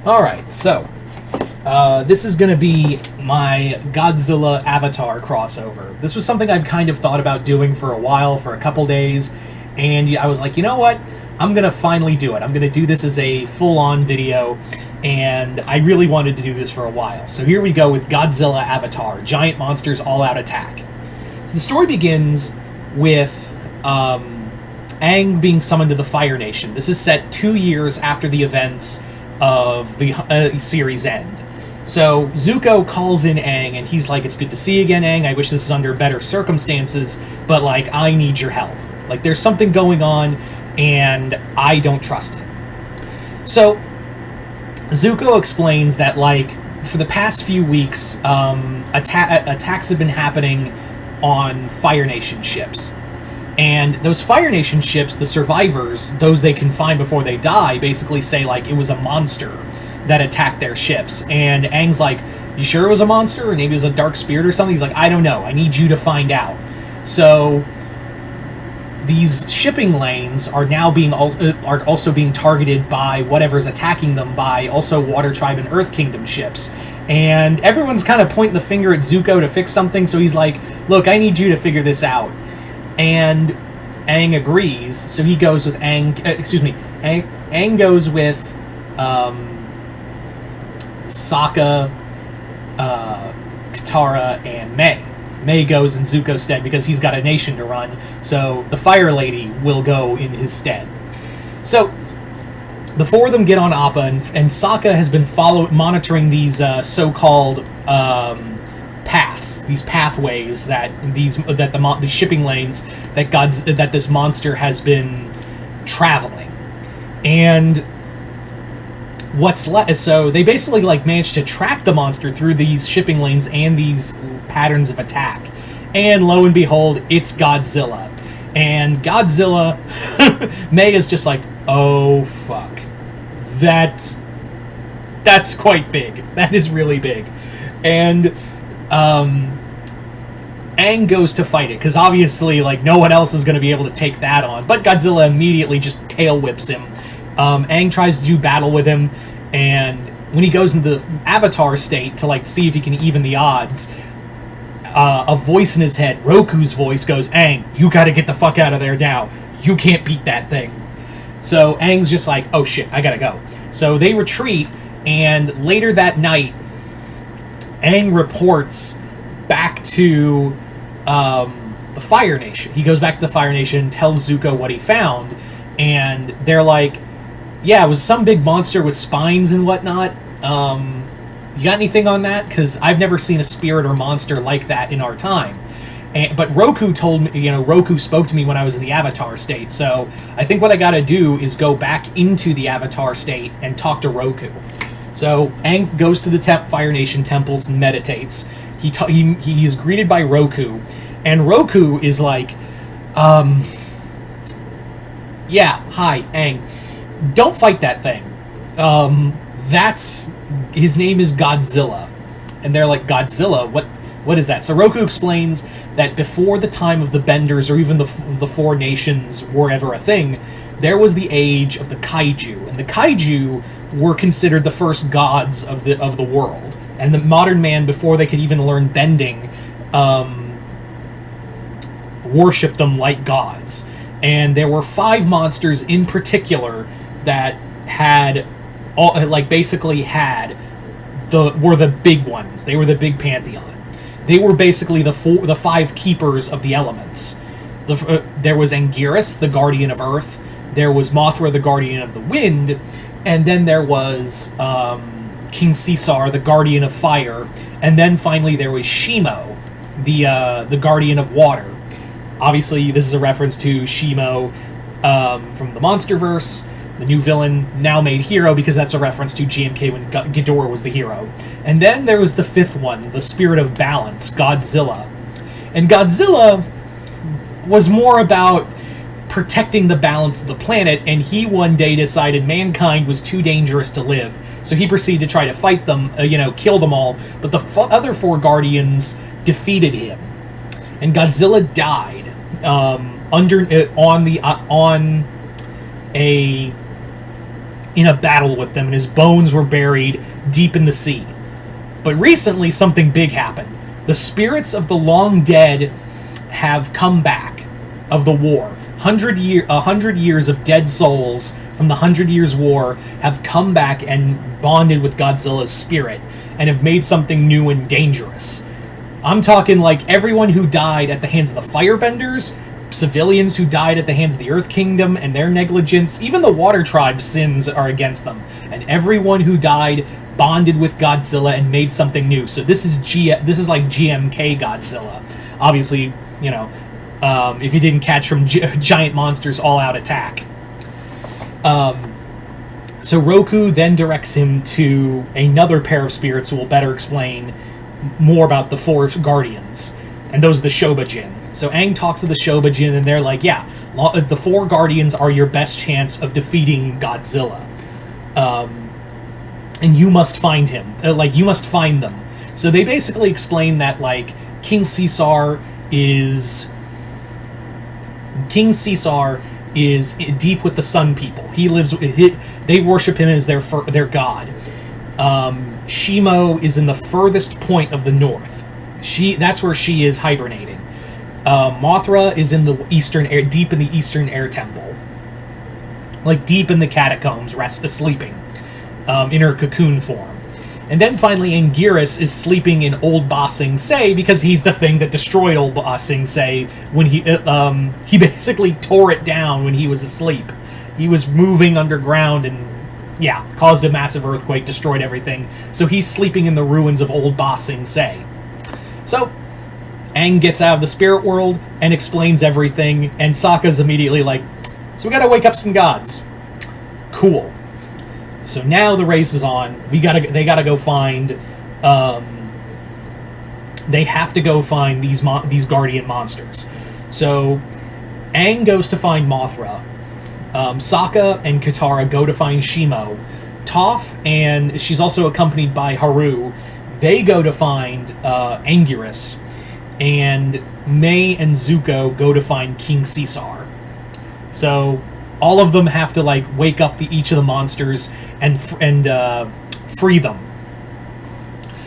Alright, so, this is going to be my Godzilla Avatar crossover. This was something I've kind of thought about doing for a while, for a couple days, and I was like, you know what? I'm going to finally do it. I'm going to do this as a full-on video, and I really wanted to do this for a while. So here we go with Godzilla Avatar, Giant Monsters All-Out Attack. So the story begins with Aang being summoned to the Fire Nation. This is set 2 years after the events of the series end. So Zuko calls in Aang, and he's like, it's good to see you again, Aang. I wish this was under better circumstances, but, like, I need your help. Like, there's something going on, and I don't trust it. So Zuko explains that, like, for the past few weeks, attacks have been happening on Fire Nation ships. And those Fire Nation ships, the survivors, those they can find before they die, basically say, like, it was a monster that attacked their ships. And Aang's like, you sure it was a monster? Or maybe it was a dark spirit or something? He's like, I don't know. I need you to find out. So these shipping lanes are now are also being targeted by whatever's attacking them, by also Water Tribe and Earth Kingdom ships. And everyone's kind of pointing the finger at Zuko to fix something, so he's like, look, I need you to figure this out. And Aang agrees, so he goes with Aang goes with Sokka, Katara, and Mai. Mai goes in Zuko's stead because he's got a nation to run, so the Fire Lady will go in his stead. So the four of them get on Appa, and Sokka has been monitoring these so-called paths, these pathways the shipping lanes that this monster has been traveling. And so they basically, like, managed to track the monster through these shipping lanes and these patterns of attack. And lo and behold, it's Godzilla. And Godzilla, Mai is just like, oh fuck. That's quite big. That is really big. And Aang goes to fight it, because obviously, like, no one else is going to be able to take that on. But Godzilla immediately just tail whips him. Aang tries to do battle with him, and when he goes into the Avatar state to, like, see if he can even the odds, a voice in his head, Roku's voice, goes, Aang, you gotta get the fuck out of there now. You can't beat that thing. So Aang's just like, oh shit, I gotta go. So they retreat, and later that night, Aang reports back to the Fire Nation. He goes back to the Fire Nation, tells Zuko what he found, and they're like, yeah, it was some big monster with spines and whatnot. You got anything on that? Because I've never seen a spirit or monster like that in our time. But Roku told me, Roku spoke to me when I was in the Avatar state, so I think what I gotta do is go back into the Avatar state and talk to Roku. So Aang goes to the Fire Nation temples and meditates. He is greeted by Roku, and Roku is like, yeah, hi, Aang. Don't fight that thing. His name is Godzilla. And they're like, Godzilla? What is that? So Roku explains that before the time of the Benders, or even the Four Nations were ever a thing, there was the age of the Kaiju. And the Kaiju were considered the first gods of the world. And the modern man, before they could even learn bending, worshipped them like gods. And there were 5 monsters in particular that were the big ones. They were the big pantheon. They were basically the 5 keepers of the elements. There was Anguirus, the guardian of Earth. There was Mothra, the guardian of the wind. And then there was King Caesar, the guardian of fire. And then finally there was Shimo, the guardian of water. Obviously, this is a reference to Shimo from the Monsterverse, the new villain, now made hero, because that's a reference to GMK when Ghidorah was the hero. And then there was the 5th one, the spirit of balance, Godzilla. And Godzilla was more about protecting the balance of the planet, and he one day decided mankind was too dangerous to live. So he proceeded to try to fight them, kill them all, but the other 4 Guardians defeated him. And Godzilla died on a in a battle with them, and his bones were buried deep in the sea. But recently, something big happened. The spirits of the long dead have come back of the war. 100 years of dead souls from the 100 Years' War have come back and bonded with Godzilla's spirit and have made something new and dangerous. I'm talking like everyone who died at the hands of the Firebenders, civilians who died at the hands of the Earth Kingdom and their negligence, even the Water Tribe's sins are against them. And everyone who died bonded with Godzilla and made something new. So this is like GMK Godzilla. Obviously, you know, if you didn't catch from Giant Monsters All-Out Attack. So Roku then directs him to another pair of spirits who will better explain more about the four guardians. And those are the Shobajin. So Aang talks to the Shobajin, and they're like, yeah, the four guardians are your best chance of defeating Godzilla. And you must find him. You must find them. So they basically explain that, like, King Caesar is deep with the Sun People. They worship him as their god. Shimo is in the furthest point of the north. That's where she is hibernating. Mothra is in the deep in the eastern air temple, like deep in the catacombs, sleeping, in her cocoon form. And then finally, Anguirus is sleeping in Old Ba Sing Se because he's the thing that destroyed Old Ba Sing Se when he basically tore it down when he was asleep. He was moving underground and, yeah, caused a massive earthquake, destroyed everything. So he's sleeping in the ruins of Old Ba Sing Se. So Aang gets out of the spirit world and explains everything, and Sokka's immediately like, so we gotta wake up some gods. Cool. So now the race is on. They gotta go find. They have to go find these guardian monsters. So Aang goes to find Mothra. Sokka and Katara go to find Shimo. Toph, and she's also accompanied by Haru, they go to find Anguirus. And May and Zuko go to find King Caesar. So all of them have to, like, wake up each of the monsters and free them.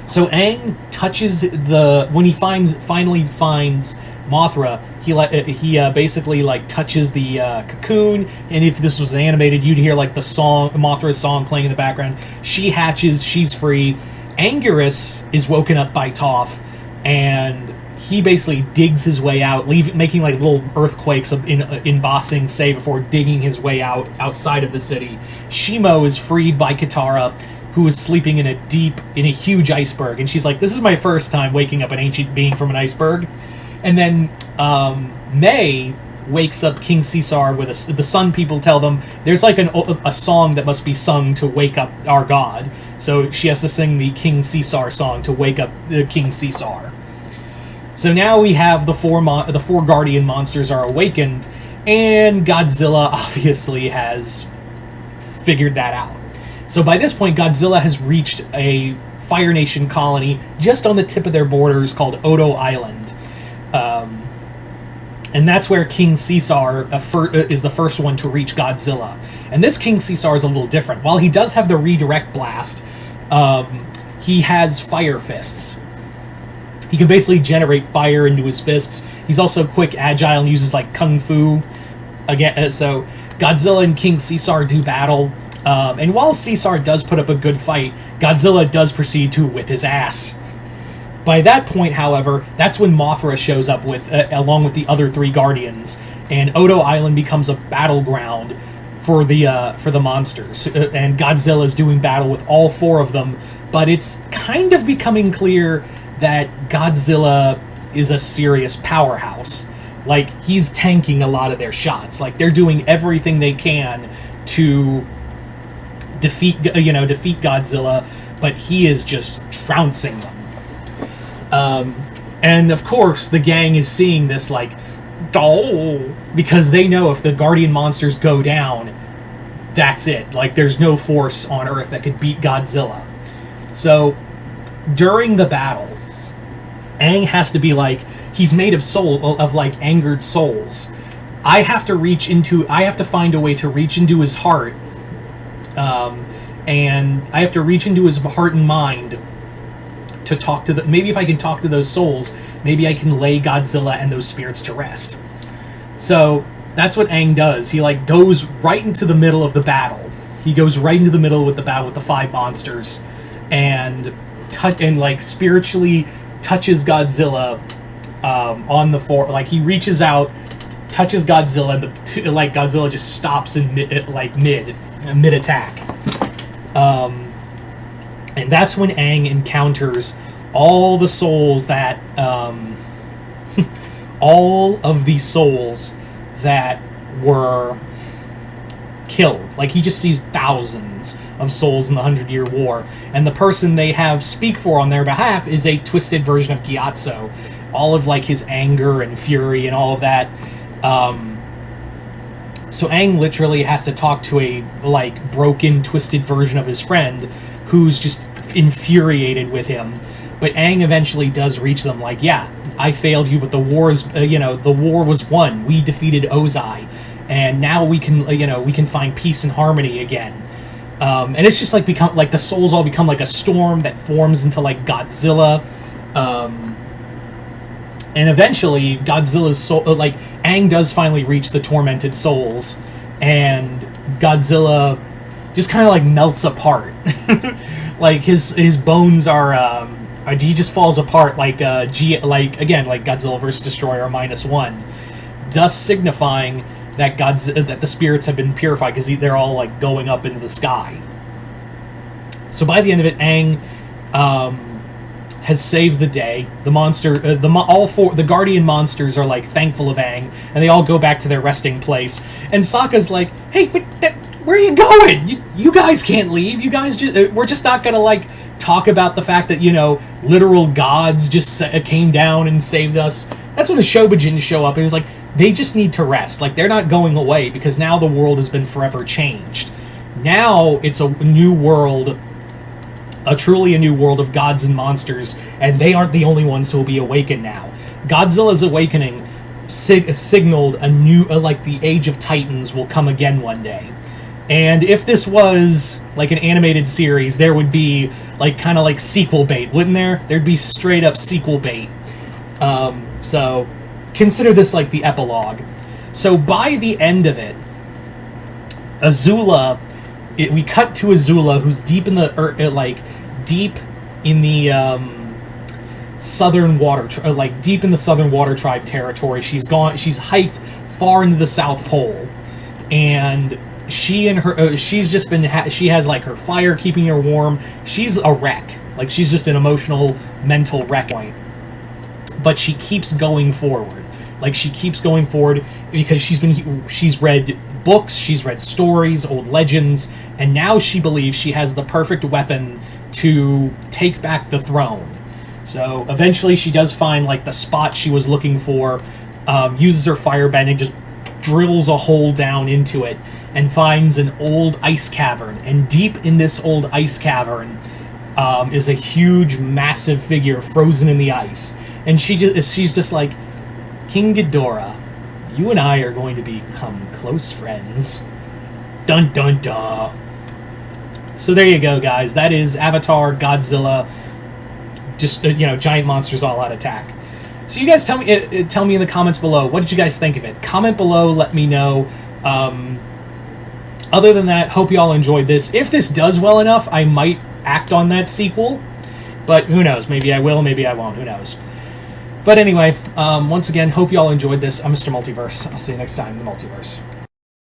So Aang touches when he finally finds Mothra, he basically, like, touches the cocoon, and if this was animated, you'd hear, like, the song, Mothra's song playing in the background. She hatches, she's free. Anguirus is woken up by Toph, and he basically digs his way out, making like little earthquakes in Ba Sing Se before digging his way outside of the city. Shimo is freed by Katara, who is sleeping in a huge iceberg, and she's like, "This is my first time waking up an ancient being from an iceberg." And then May wakes up King Caesar with the Sun People tell them there's like a song that must be sung to wake up our god. So she has to sing the King Caesar song to wake up King Caesar. So now we have the four guardian monsters are awakened, and Godzilla obviously has figured that out. So by this point, Godzilla has reached a Fire Nation colony just on the tip of their borders called Odo Island. And that's where King Caesar is the first one to reach Godzilla. And this King Caesar is a little different. While he does have the redirect blast, he has fire fists. He can basically generate fire into his fists. He's also quick, agile, and uses, like, kung fu. So Godzilla and King Caesar do battle. And while Caesar does put up a good fight, Godzilla does proceed to whip his ass. By that point, however, that's when Mothra shows up along with the other three Guardians, and Odo Island becomes a battleground for the monsters. And Godzilla is doing battle with all four of them, but it's kind of becoming clear that Godzilla is a serious powerhouse. Like, he's tanking a lot of their shots. Like, they're doing everything they can to defeat Godzilla, but he is just trouncing them. And of course, the gang is seeing this like, oh, because they know if the Guardian monsters go down, that's it. Like, there's no force on Earth that could beat Godzilla. So, during the battle, Aang has to be like, he's made of like angered souls. I have to find a way to reach into his heart And I have to reach into his heart and mind to talk to maybe if I can talk to those souls, maybe I can lay Godzilla and those spirits to rest. So that's what Aang does. He like goes right into the middle of the battle. He goes right into the middle with the battle with the 5 monsters, and like spiritually touches Godzilla on the floor. Like he reaches out, touches Godzilla, and like Godzilla just stops in mid attack. And that's when Aang encounters all the souls that all of the souls that were killed. Like he just sees thousands of souls in the 100-Year War, and the person they have speak for on their behalf is a twisted version of Gyatso. All of like his anger and fury and all of that. So Aang literally has to talk to a like broken, twisted version of his friend who's just infuriated with him. But Aang eventually does reach them like, yeah, I failed you, but the war is, the war was won. We defeated Ozai, and now we can, we can find peace and harmony again. And it's just like become like the souls all become like a storm that forms into like Godzilla. And eventually, Godzilla's soul, like Aang does finally reach the tormented souls, and Godzilla just kind of like melts apart. Like his bones are, he just falls apart like like Godzilla vs. Destroyer -1, thus signifying that that the spirits have been purified because they're all like going up into the sky. So by the end of it, Aang has saved the day. The monster, the Guardian monsters are like thankful of Aang, and they all go back to their resting place. And Sokka's like, "Hey, where are you going? You guys can't leave. You guys we're just not gonna like talk about the fact that literal gods just came down and saved us." That's when the Shobijin show up, and it's like they just need to rest. Like they're not going away because now the world has been forever changed. Now it's a new world. Truly a new world of gods and monsters, and they aren't the only ones who will be awakened now. Godzilla's awakening signaled a new, like the Age of Titans will come again one day. And if this was like an animated series, there would be like kind of like sequel bait, wouldn't there? There'd be straight up sequel bait. So consider this like the epilogue. So by the end of it, Azula. We cut to Azula, who's deep in the southern water, deep in the Southern Water Tribe territory. She's hiked far into the South Pole, and she has like her fire keeping her warm. She's a wreck, like she's just an emotional, mental wreck point. But she keeps going forward, because she's read books, she's read stories, old legends, and now she believes she has the perfect weapon to take back the throne. So eventually she does find like the spot she was looking for, uses her firebending, just drills a hole down into it, and finds an old ice cavern. And deep in this old ice cavern is a huge, massive figure frozen in the ice. And she's just like, "King Ghidorah, you and I are going to become close friends." Dun dun dun. So there you go, guys. That is Avatar, Godzilla, just giant monsters all out attack. So you guys tell me in the comments below, what did you guys think of it? Comment below, let me know. Other than that, hope you all enjoyed this. If this does well enough, I might act on that sequel, but who knows? Maybe I will, maybe I won't. Who knows? But anyway, once again, hope you all enjoyed this. I'm Mr. Multiverse. I'll see you next time in the Multiverse.